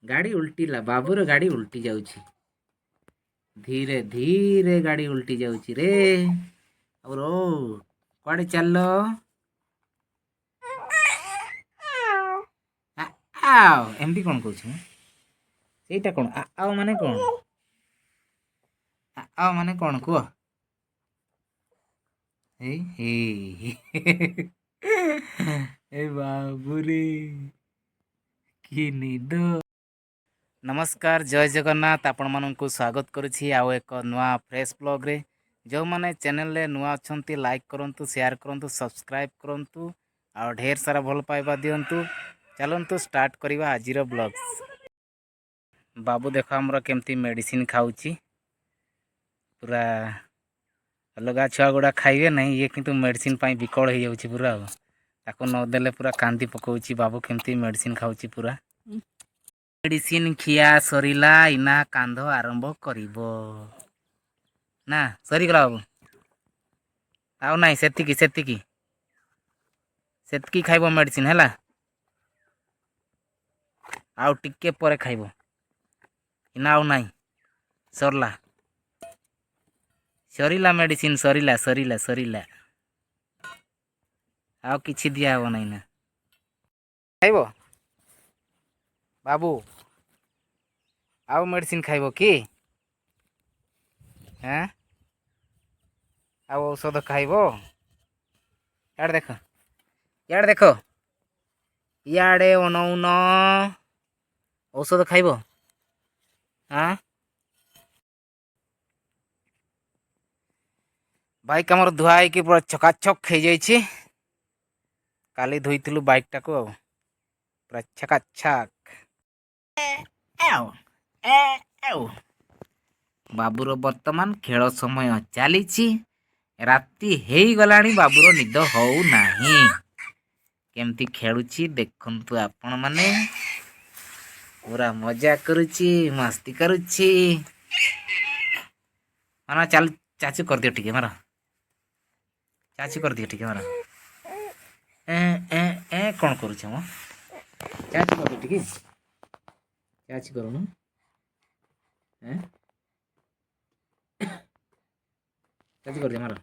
गाड़ी उल्टीला बाबूर गाड़ी उल्टी जाउची। धीरे धीरे गाड़ी उल्टी जाउची रे। और ओ कुआडे चललो? आओ एमती कौन कहूँ ସେଇଟା कौन आओ माने कौन आओ माने कौन कुह ए बाबूरे कि निद। नमस्कार जय जगन्नाथ आपण मानू स्वागत करुछि आउ एक नुआ फ्रेश ब्लॉग रे। जो माने चैनल रे नुआ अछंती लाइक करंतु शेयर करंतु सब्सक्राइब करंतु आ ढेर सारा भल पाइबा दियंतु। चलंतु स्टार्ट करिवा आजिर ब्लॉग। बाबू देख हमर केमती मेडिसिन खाउची पूरा अलगा छुआ गुड़ा खाइबे नहीं ये किंतु मेडिसिन पाई विकल हो जाउची पूरा ताको न देले पूरा कांदी पकाउची। बाबू केमती मेडिसिन खाउची पूरा मेडिसिन खिया सरिला इना कांध आरंभ करिवो ना सरी गला बाबू आउ नहीं सेतिकी सेतिकी सेतिकी खाइबो मेडिसिन हैला आउ टिके परे खाइबो इना आउ नहीं सरला सरिला मेडिसिन सरिला सरिला सरिला आउ किछि दिया हो नहीं ना खाइबो बाबू आउ मेडिसिन खाइबो कि हैं आउ औषध खाइबो यार देखो इयाड़े अनौन औषध खाइबो हाँ बाइक आमर धुआ होइके पूरा चकाचक हो जाइए। काली धोईलु बाइक टाक पूरा चकाचक बाबूर वर्तमान खेल समय चली राति हो गलानी बाबूर निद हो नहीं केमती खेलुची देखंतु आपण माने पूरा मजा करुची मस्ती करुची माना चल चाचू कर दियो ठीक है मारा चाचू कर दियो ठीक है मारा ए ए ए कौन करुछ म चाचू कर ठीक है चाचू करूनु हैं चाचू कर दियो मारा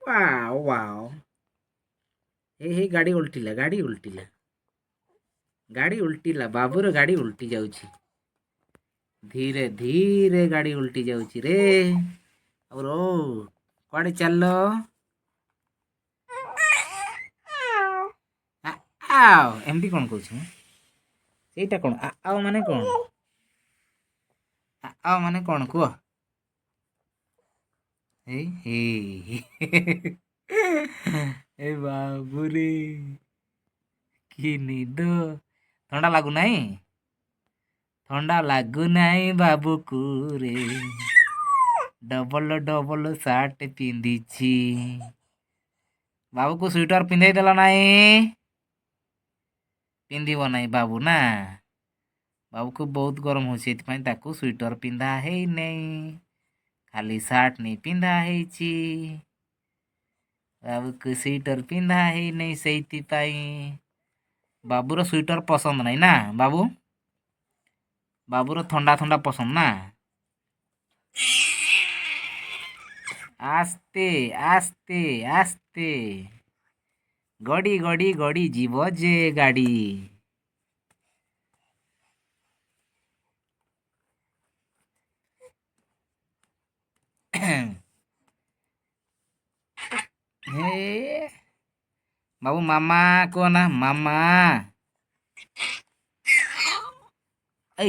वाओ वाओ हे गाड़ी उल्टीला गाड़ी उल्टीला गाड़ी उल्टीला बाबूर गाड़ी उल्टी जाउची। धीरे धीरे गाड़ी उल्टी जाउची रे। और ओ कुआडे चललो? आओ एमती कौन कहूँ ସେଇଟା कौन आओ माने कौन आओ माने कौन कुह ए बाबूरे कि निद। ठंडा लागू नहीं ठंडा लागू नहीं बाबू को रे डबल डबल सार्ट पिंधी बाबू को स्वेटर पिंधे देला नहीं पिंधिब नहीं बाबू ना बाबू को बहुत गरम हो स्वेटर पिंधा है नहीं खाली सार्ट नहीं पिंधा है बाबू को स्वेटर पिंधा है नहीं से बाबूर स्वेटर पसंद नहीं ना बाबू बाबूर ठंडा ठंडा पसंद ना आस्ते आस्ते आस्ते गड़ी गड़ी गड़ी जीव जे गाड़ी हे बाबू मामा को ना मामा ऐ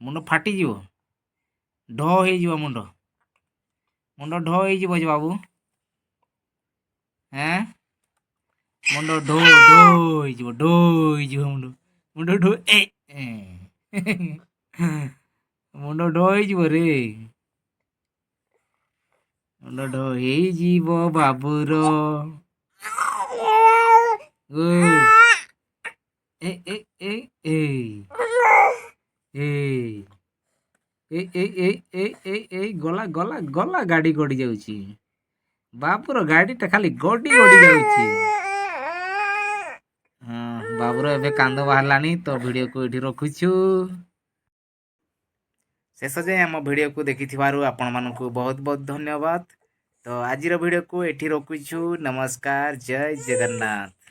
मुंड फाटी जीव ढ हो मुंड मुंड ढ हो बाबू हैं मुंड ढो ढो ढो मुंड मुंड ढो मुंड ढो हो रे मुंड ढो हो बाबूर ए ए ए ए ए गला गला गला गाड़ी गड़ी जाउची बाबूर गाड़ी टा खाली गड़ी गड़ी जाउची। हाँ बाबूर एबे कांद बाहरलानी तो वीडियो को एठी रखुछु। शेष जाए आम वीडियो को देखिथिबारु आपण मानकु बहुत बहुत धन्यवाद। तो आजिर वीडियो को एठी रखुछु। नमस्कार, जय जगन्नाथ।